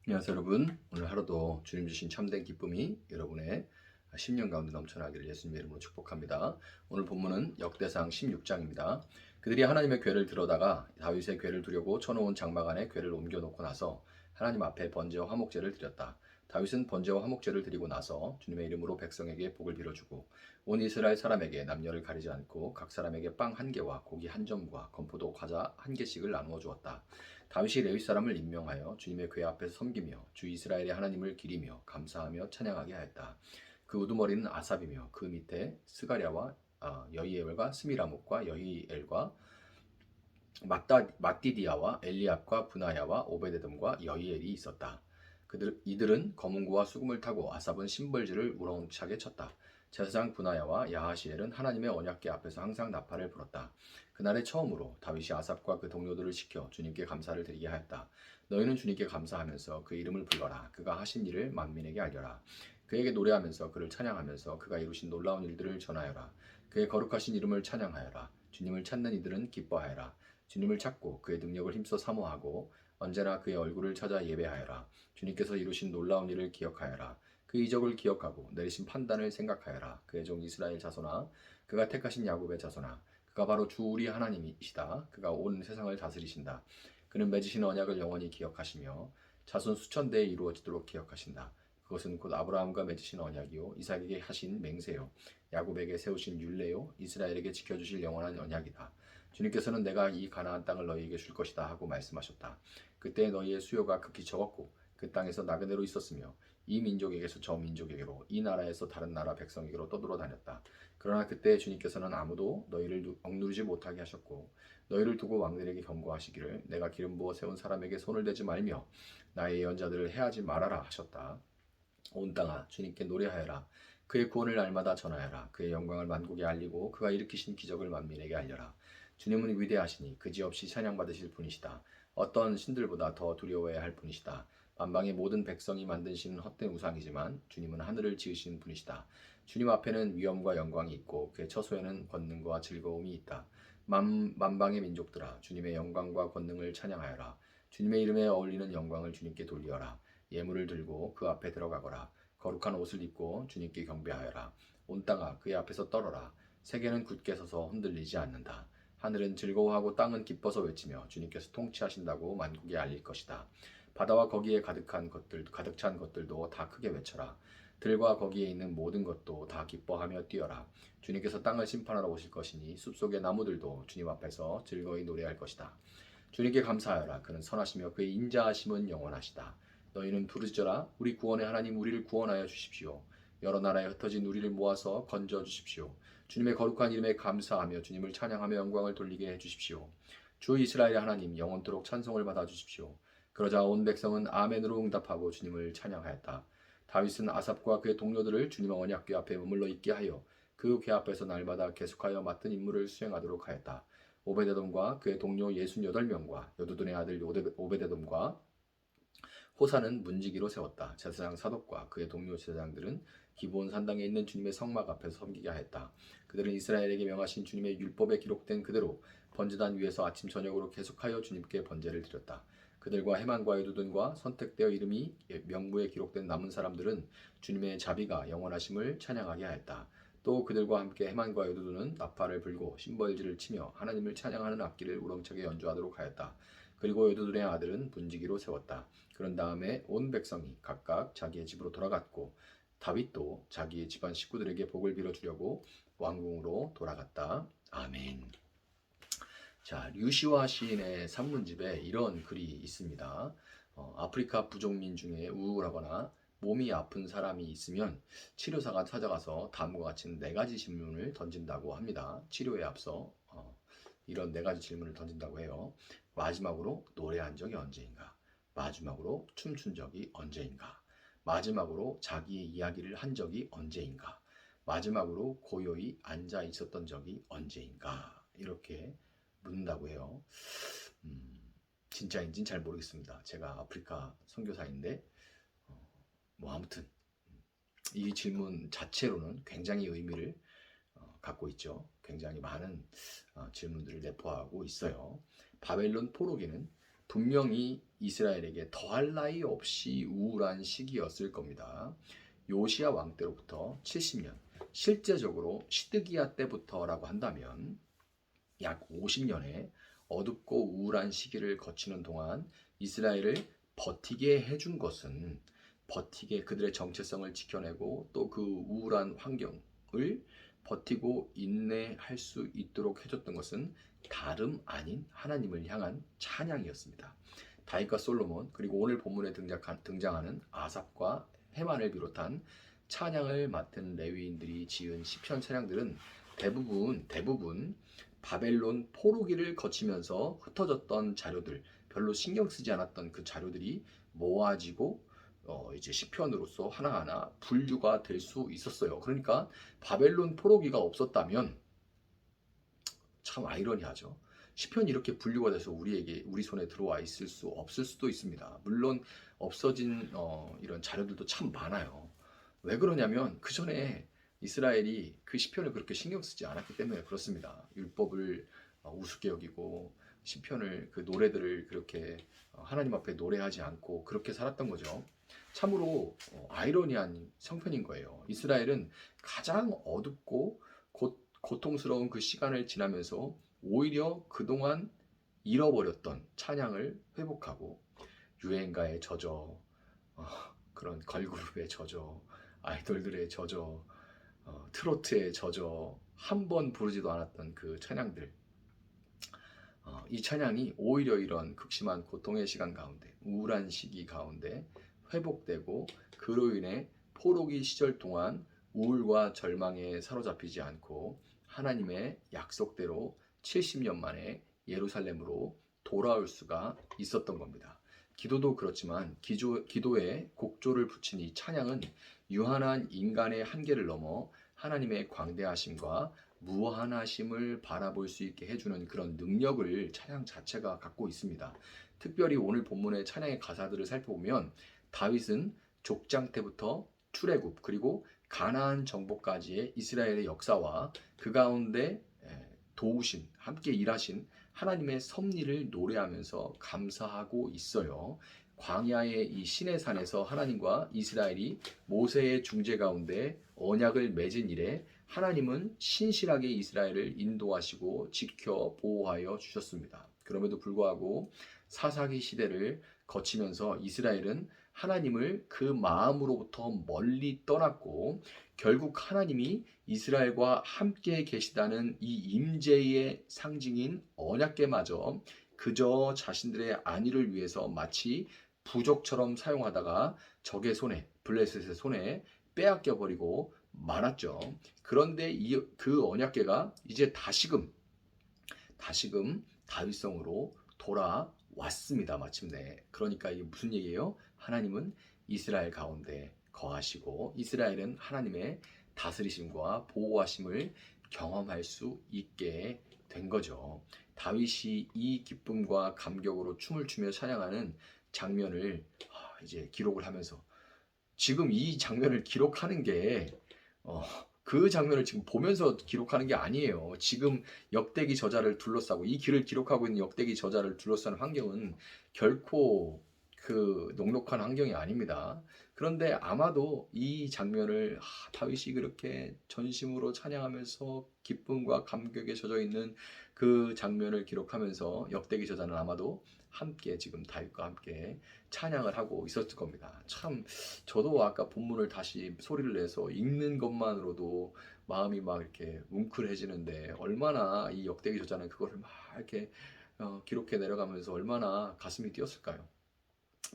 안녕하세요 여러분. 오늘 하루도 주님 주신 참된 기쁨이 여러분의 심령 가운데 넘쳐나기를 예수님의 이름으로 축복합니다. 오늘 본문은 역대상 16장입니다. 그들이 하나님의 궤를 들어다가 다윗의 궤를 두려고 쳐놓은 장막 안에 궤를 옮겨놓고 나서 하나님 앞에 번제와 화목제를 드렸다. 다윗은 번제와 화목제를 드리고 나서 주님의 이름으로 백성에게 복을 빌어주고 온 이스라엘 사람에게 남녀를 가리지 않고 각 사람에게 빵 한 개와 고기 한 점과 건포도 과자 한 개씩을 나누어 주었다. 다윗이 레위 사람을 임명하여 주님의 궤 앞에서 섬기며 주 이스라엘의 하나님을 기리며 감사하며 찬양하게 하였다. 그 우두머리는 아삽이며 그 밑에 스가랴와 여이엘과 스미라목과 여이엘과 마띠디아와 엘리압과 분하야와 오베데돔과 여이엘이 있었다. 이들은 검은고와 수금을 타고 아삽은 심벌지를 우렁차게 쳤다. 제사장 분하야와 야하시엘은 하나님의 언약궤 앞에서 항상 나팔을 불었다. 그날에 처음으로 다윗이 아삽과 그 동료들을 시켜 주님께 감사를 드리게 하였다. 너희는 주님께 감사하면서 그 이름을 불러라. 그가 하신 일을 만민에게 알려라. 그에게 노래하면서 그를 찬양하면서 그가 이루신 놀라운 일들을 전하여라. 그의 거룩하신 이름을 찬양하여라. 주님을 찾는 이들은 기뻐하여라. 주님을 찾고 그의 능력을 힘써 사모하고 언제나 그의 얼굴을 찾아 예배하여라. 주님께서 이루신 놀라운 일을 기억하여라. 그 이적을 기억하고 내리신 판단을 생각하여라. 그의 종 이스라엘 자손아, 그가 택하신 야곱의 자손아, 그가 바로 주 우리 하나님이시다. 그가 온 세상을 다스리신다. 그는 맺으신 언약을 영원히 기억하시며 자손 수천 대에 이루어지도록 기억하신다. 그것은 곧 아브라함과 맺으신 언약이요 이삭에게 하신 맹세요 야곱에게 세우신 율례요 이스라엘에게 지켜주실 영원한 언약이다. 주님께서는 내가 이 가나안 땅을 너희에게 줄 것이다 하고 말씀하셨다. 그때 너희의 수요가 극히 적었고 그 땅에서 나그네로 있었으며 이 민족에게서 저 민족에게로 이 나라에서 다른 나라 백성에게로 떠돌아 다녔다. 그러나 그때 주님께서는 아무도 너희를 억누르지 못하게 하셨고 너희를 두고 왕들에게 경고하시기를 내가 기름 부어 세운 사람에게 손을 대지 말며 나의 예언자들을 해하지 말아라 하셨다. 온 땅아 주님께 노래하여라. 그의 구원을 날마다 전하여라. 그의 영광을 만국에 알리고 그가 일으키신 기적을 만민에게 알려라. 주님은 위대하시니 그지없이 찬양받으실 분이시다. 어떤 신들보다 더 두려워해야 할 분이시다. 만방의 모든 백성이 만드시는 헛된 우상이지만 주님은 하늘을 지으신 분이시다. 주님 앞에는 위엄과 영광이 있고 그의 처소에는 권능과 즐거움이 있다. 만방의 민족들아 주님의 영광과 권능을 찬양하여라. 주님의 이름에 어울리는 영광을 주님께 돌리어라. 예물을 들고 그 앞에 들어가거라. 거룩한 옷을 입고 주님께 경배하여라. 온 땅아 그의 앞에서 떨어라. 세계는 굳게 서서 흔들리지 않는다. 하늘은 즐거워하고 땅은 기뻐서 외치며 주님께서 통치하신다고 만국에 알릴 것이다. 바다와 거기에 가득 찬 것들도 다 크게 외쳐라. 들과 거기에 있는 모든 것도 다 기뻐하며 뛰어라. 주님께서 땅을 심판하러 오실 것이니 숲속의 나무들도 주님 앞에서 즐거이 노래할 것이다. 주님께 감사하여라. 그는 선하시며 그의 인자하심은 영원하시다. 너희는 부르짖어라. 우리 구원의 하나님 우리를 구원하여 주십시오. 여러 나라에 흩어진 우리를 모아서 건져 주십시오. 주님의 거룩한 이름에 감사하며 주님을 찬양하며 영광을 돌리게 해 주십시오. 주 이스라엘의 하나님 영원토록 찬송을 받아 주십시오. 그러자 온 백성은 아멘으로 응답하고 주님을 찬양하였다. 다윗은 아삽과 그의 동료들을 주님의 언약궤 앞에 머물러 있게 하여 그 궤 앞에서 날마다 계속하여 맡은 임무를 수행하도록 하였다. 오베데돔과 그의 동료 68명과 여두둔의 아들 오베데돔과 호사는 문지기로 세웠다. 제사장 사독과 그의 동료 제사장들은 기브온 산당에 있는 주님의 성막 앞에서 섬기게 하였다. 그들은 이스라엘에게 명하신 주님의 율법에 기록된 그대로 번제단 위에서 아침 저녁으로 계속하여 주님께 번제를 드렸다. 그들과 해만과 여두둔과 선택되어 이름이 명부에 기록된 남은 사람들은 주님의 자비가 영원하심을 찬양하게 하였다. 또 그들과 함께 해만과 여두둔은 나팔을 불고 심벌지를 치며 하나님을 찬양하는 악기를 우렁차게 연주하도록 하였다. 그리고 여두둔의 아들은 분지기로 세웠다. 그런 다음에 온 백성이 각각 자기의 집으로 돌아갔고 다윗도 자기의 집안 식구들에게 복을 빌어주려고 왕궁으로 돌아갔다. 아멘. 자, 류시와 시인의 산문집에 이런 글이 있습니다. 아프리카 부족민 중에 우울하거나 몸이 아픈 사람이 있으면 치료사가 찾아가서 다음과 같은 네 가지 질문을 던진다고 합니다. 치료에 앞서 이런 네 가지 질문을 던진다고 해요. 마지막으로 노래한 적이 언제인가? 마지막으로 춤춘 적이 언제인가? 마지막으로 자기의 이야기를 한 적이 언제인가? 마지막으로 고요히 앉아 있었던 적이 언제인가? 이렇게 묻는다고 해요. 진짜인지는 잘 모르겠습니다. 제가 아프리카 선교사인데 뭐 아무튼 이 질문 자체로는 굉장히 의미를 갖고 있죠. 굉장히 많은 질문들을 내포하고 있어요. 바벨론 포로기는 분명히 이스라엘에게 더할 나위 없이 우울한 시기였을 겁니다. 요시야 왕 때로부터 70년, 실제적으로 시드기야 때부터라고 한다면 약 50년의 어둡고 우울한 시기를 거치는 동안 이스라엘을 버티게 해준 것은, 버티게 그들의 정체성을 지켜내고 또 그 우울한 환경을 버티고 인내할 수 있도록 해줬던 것은 다름 아닌 하나님을 향한 찬양이었습니다. 다윗과 솔로몬, 그리고 오늘 본문에 등장하는 아삽과 헤만을 비롯한 찬양을 맡은 레위인들이 지은 시편 찬양들은 대부분 바벨론 포로기를 거치면서 흩어졌던 자료들, 별로 신경 쓰지 않았던 그 자료들이 모아지고 이제 시편으로서 하나하나 분류가 될 수 있었어요. 그러니까 바벨론 포로기가 없었다면, 참 아이러니하죠. 시편이 이렇게 분류가 돼서 우리 손에 들어와 있을 수 없을 수도 있습니다. 물론 없어진 이런 자료들도 참 많아요. 왜 그러냐면 그 전에 이스라엘이 그 시편을 그렇게 신경 쓰지 않았기 때문에 그렇습니다. 율법을 우습게 여기고 시편을, 그 노래들을 그렇게 하나님 앞에 노래하지 않고 그렇게 살았던 거죠. 참으로 아이러니한 형편인 거예요. 이스라엘은 가장 어둡고 고통스러운 그 시간을 지나면서 오히려 그동안 잃어버렸던 찬양을 회복하고, 유행가에 젖어, 그런 걸그룹에 젖어, 아이돌들의 젖어, 트로트에 젖어 한 번 부르지도 않았던 그 찬양들, 이 찬양이 오히려 이런 극심한 고통의 시간 가운데, 우울한 시기 가운데 회복되고, 그로 인해 포로기 시절 동안 우울과 절망에 사로잡히지 않고 하나님의 약속대로 70년 만에 예루살렘으로 돌아올 수가 있었던 겁니다. 기도도 그렇지만 기도에 곡조를 붙인 이 찬양은 유한한 인간의 한계를 넘어 하나님의 광대하심과 무한하심을 바라볼 수 있게 해주는 그런 능력을 찬양 자체가 갖고 있습니다. 특별히 오늘 본문의 찬양의 가사들을 살펴보면 다윗은 족장 때부터 출애굽, 그리고 가나안 정복까지의 이스라엘의 역사와 그 가운데 도우신, 함께 일하신 하나님의 섭리를 노래하면서 감사하고 있어요. 광야의 이 시내산에서 하나님과 이스라엘이 모세의 중재 가운데 언약을 맺은 이래 하나님은 신실하게 이스라엘을 인도하시고 지켜 보호하여 주셨습니다. 그럼에도 불구하고 사사기 시대를 거치면서 이스라엘은 하나님을 그 마음으로부터 멀리 떠났고, 결국 하나님이 이스라엘과 함께 계시다는 이 임재의 상징인 언약궤마저 그저 자신들의 안위를 위해서 마치 부족처럼 사용하다가 적의 손에, 블레셋의 손에 빼앗겨 버리고 말았죠. 그런데 그 언약궤가 이제 다시금 다윗성으로 돌아왔습니다. 마침내. 그러니까 이게 무슨 얘기예요? 하나님은 이스라엘 가운데 거하시고 이스라엘은 하나님의 다스리심과 보호하심을 경험할 수 있게 된 거죠. 다윗이 이 기쁨과 감격으로 춤을 추며 찬양하는 장면을 이제 기록을 하면서, 지금 이 장면을 기록하는 게 그 장면을 지금 보면서 기록하는 게 아니에요. 지금 역대기 저자를 둘러싸고 이 길을 기록하고 있는 역대기 저자를 둘러싸는 환경은 결코 그 녹록한 환경이 아닙니다. 그런데 아마도 이 장면을 다윗이 그렇게 전심으로 찬양하면서 기쁨과 감격에 젖어 있는 그 장면을 기록하면서 역대기 저자는 아마도 함께 지금 다윗과 함께 찬양을 하고 있었을 겁니다. 참 저도 아까 본문을 다시 소리를 내서 읽는 것만으로도 마음이 막 이렇게 뭉클해지는데, 얼마나 이 역대기 저자는 그거를 막 이렇게 기록해 내려가면서 얼마나 가슴이 뛰었을까요?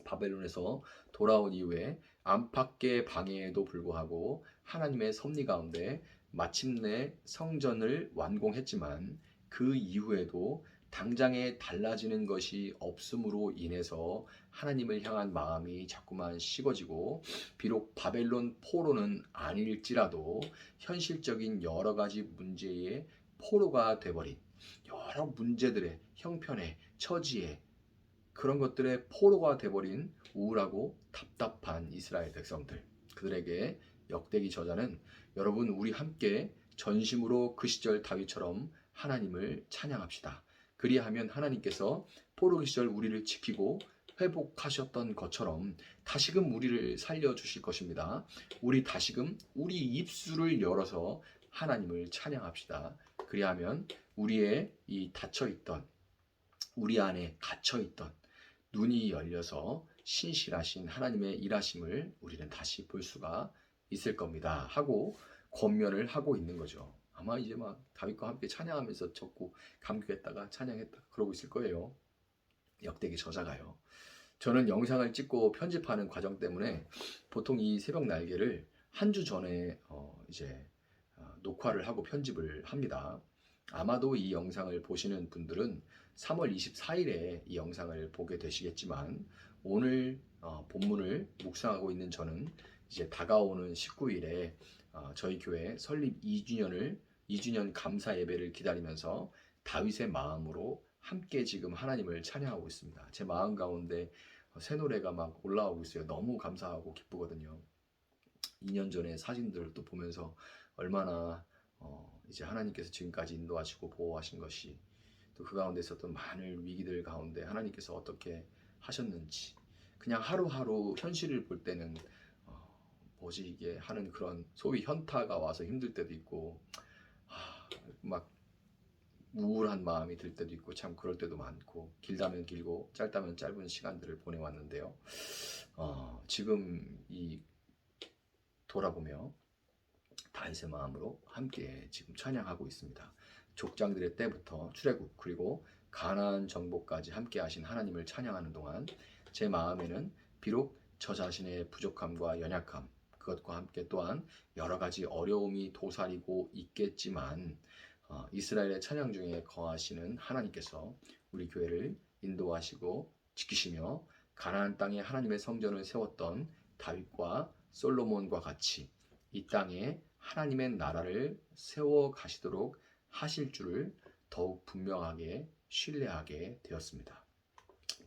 바벨론에서 돌아온 이후에 안팎의 방해에도 불구하고 하나님의 섭리 가운데 마침내 성전을 완공했지만, 그 이후에도 당장에 달라지는 것이 없음으로 인해서 하나님을 향한 마음이 자꾸만 식어지고, 비록 바벨론 포로는 아닐지라도 현실적인 여러 가지 문제의 포로가 돼버린, 여러 문제들의 형편의 처지에, 그런 것들의 포로가 돼버린 우울하고 답답한 이스라엘 백성들, 그들에게 역대기 저자는, 여러분 우리 함께 전심으로 그 시절 다윗처럼 하나님을 찬양합시다. 그리하면 하나님께서 포로기 시절 우리를 지키고 회복하셨던 것처럼 다시금 우리를 살려주실 것입니다. 우리 다시금 우리 입술을 열어서 하나님을 찬양합시다. 그리하면 우리의 이 닫혀있던, 우리 안에 갇혀있던 눈이 열려서 신실하신 하나님의 일하심을 우리는 다시 볼 수가 있을 겁니다 하고 권면을 하고 있는 거죠. 아마 이제 막 다윗과 함께 찬양하면서 적고 감격했다가 찬양했다 그러고 있을 거예요. 역대기 저자가요. 저는 영상을 찍고 편집하는 과정 때문에 보통 이 새벽 날개를 한 주 전에 이제 녹화를 하고 편집을 합니다. 아마도 이 영상을 보시는 분들은 3월 24일에 이 영상을 보게 되시겠지만 오늘 본문을 묵상하고 있는 저는 이제 다가오는 19일에 저희 교회 설립 2주년 감사 예배를 기다리면서 다윗의 마음으로 함께 지금 하나님을 찬양하고 있습니다. 제 마음 가운데 새 노래가 막 올라오고 있어요. 너무 감사하고 기쁘거든요. 2년 전에 사진들을 또 보면서 얼마나 이제 하나님께서 지금까지 인도하시고 보호하신 것이 또 그 가운데 있었던 많은 위기들 가운데 하나님께서 어떻게 하셨는지 그냥 하루하루 현실을 볼 때는 뭐지 이게 하는 그런 소위 현타가 와서 힘들 때도 있고 막 우울한 마음이 들 때도 있고 참 그럴 때도 많고 길다면 길고 짧다면 짧은 시간들을 보내왔는데요. 지금 이 돌아보며 다윗의 마음으로 함께 지금 찬양하고 있습니다. 족장들의 때부터 출애굽 그리고 가나안 정복까지 함께 하신 하나님을 찬양하는 동안 제 마음에는 비록 저 자신의 부족함과 연약함 그것과 함께 또한 여러 가지 어려움이 도사리고 있겠지만 이스라엘의 찬양 중에 거하시는 하나님께서 우리 교회를 인도하시고 지키시며 가나안 땅에 하나님의 성전을 세웠던 다윗과 솔로몬과 같이 이 땅에 하나님의 나라를 세워 가시도록 하실 줄을 더욱 분명하게 신뢰하게 되었습니다.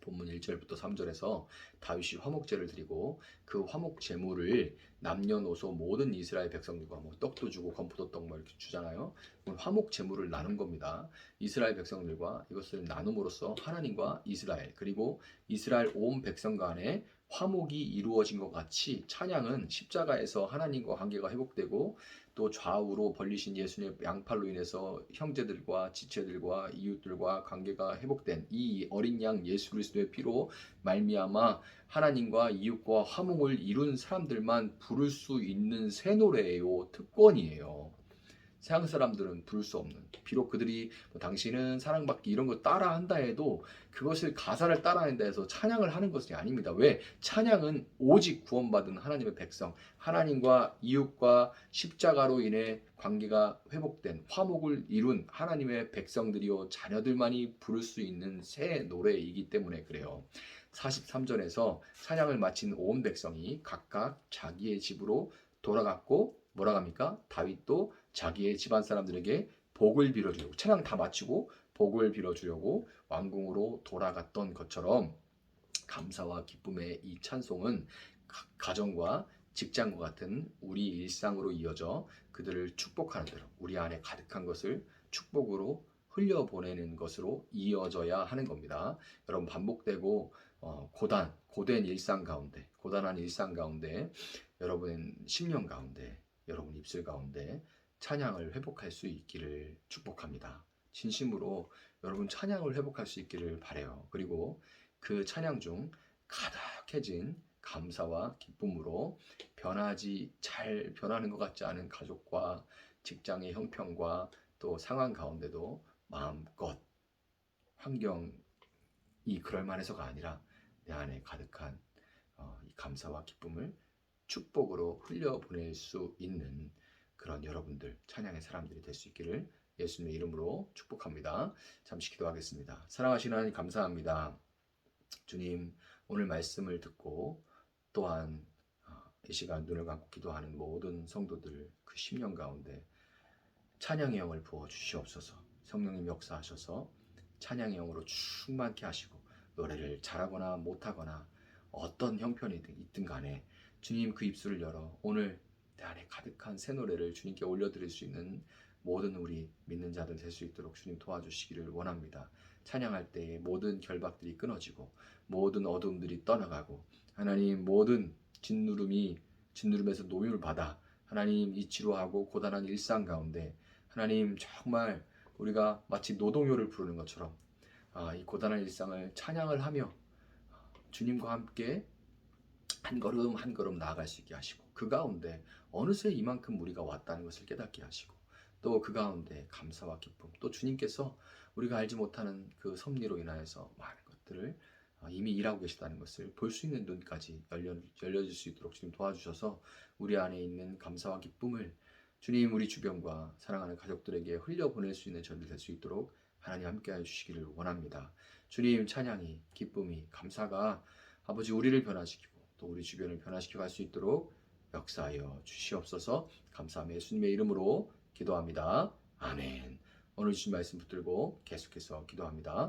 본문 1절부터 3절에서 다윗이 화목제를 드리고 그 화목 제물을 남녀노소 모든 이스라엘 백성들과 뭐 떡도 주고 건포도 떡 뭐 이렇게 주잖아요. 화목 제물을 나눈 겁니다. 이스라엘 백성들과 이것을 나눔으로써 하나님과 이스라엘 그리고 이스라엘 온 백성 간에 화목이 이루어진 것 같이 찬양은 십자가에서 하나님과 관계가 회복되고 또 좌우로 벌리신 예수님의 양팔로 인해서 형제들과 지체들과 이웃들과 관계가 회복된 이 어린 양 예수 그리스도의 피로 말미암아 하나님과 이웃과 화목을 이룬 사람들만 부를 수 있는 새 노래예요. 특권이에요. 세상 사람들은 부를 수 없는 비록 그들이 뭐 당신은 사랑받기 이런 거 따라 한다 해도 그것을 가사를 따라한다 해서 찬양을 하는 것이 아닙니다. 왜? 찬양은 오직 구원받은 하나님의 백성 하나님과 이웃과 십자가로 인해 관계가 회복된 화목을 이룬 하나님의 백성들이요 자녀들만이 부를 수 있는 새 노래이기 때문에 그래요. 43절에서 찬양을 마친 온 백성이 각각 자기의 집으로 돌아갔고 뭐라 합니까? 다윗도 자기의 집안 사람들에게 복을 빌어주려고 찬양 다 마치고 복을 빌어주려고 왕궁으로 돌아갔던 것처럼 감사와 기쁨의 이 찬송은 가정과 직장과 같은 우리 일상으로 이어져 그들을 축복하는 대로 우리 안에 가득한 것을 축복으로 흘려보내는 것으로 이어져야 하는 겁니다. 여러분 반복되고 고된 일상 가운데 고단한 일상 가운데 여러분 심령 가운데 여러분 입술 가운데 찬양을 회복할 수 있기를 축복합니다. 진심으로 여러분 찬양을 회복할 수 있기를 바라요. 그리고 그 찬양 중 가득해진 감사와 기쁨으로 잘 변하는 것 같지 않은 가족과 직장의 형편과 또 상황 가운데도 마음껏 환경이 그럴 만해서가 아니라 내 안에 가득한 이 감사와 기쁨을 축복으로 흘려보낼 수 있는 그런 여러분들 찬양의 사람들이 될 수 있기를 예수님의 이름으로 축복합니다. 잠시 기도하겠습니다. 사랑하시는 하나님 감사합니다. 주님 오늘 말씀을 듣고 또한 이 시간 눈을 감고 기도하는 모든 성도들 그 심령 가운데 찬양의 영을 부어 주시옵소서. 성령님 역사하셔서 찬양의 영으로 충만케 하시고 노래를 잘하거나 못하거나 어떤 형편이 있든 간에 주님 그 입술을 열어 오늘 내 안에 가득한 새 노래를 주님께 올려드릴 수 있는 모든 우리 믿는 자들 될 수 있도록 주님 도와주시기를 원합니다. 찬양할 때 모든 결박들이 끊어지고 모든 어둠들이 떠나가고 하나님 모든 짓누름에서 노임을 받아 하나님 이 지루하고 고단한 일상 가운데 하나님 정말 우리가 마치 노동요를 부르는 것처럼 이 고단한 일상을 찬양을 하며 주님과 함께 한 걸음 한 걸음 나아갈 수 있게 하시고 그 가운데 어느새 이만큼 우리가 왔다는 것을 깨닫게 하시고 또 그 가운데 감사와 기쁨 또 주님께서 우리가 알지 못하는 그 섭리로 인하여서 많은 것들을 이미 일하고 계시다는 것을 볼 수 있는 눈까지 열려질 수 있도록 주님 도와주셔서 우리 안에 있는 감사와 기쁨을 주님 우리 주변과 사랑하는 가족들에게 흘려보낼 수 있는 저들 될 수 있도록 하나님 함께하여 주시기를 원합니다. 주님 찬양이 기쁨이 감사가 아버지 우리를 변화시키고 또 우리 주변을 변화시켜 갈 수 있도록 역사하여 주시옵소서. 감사하며 예수님의 이름으로 기도합니다. 아멘. 오늘 주신 말씀 붙들고 계속해서 기도합니다.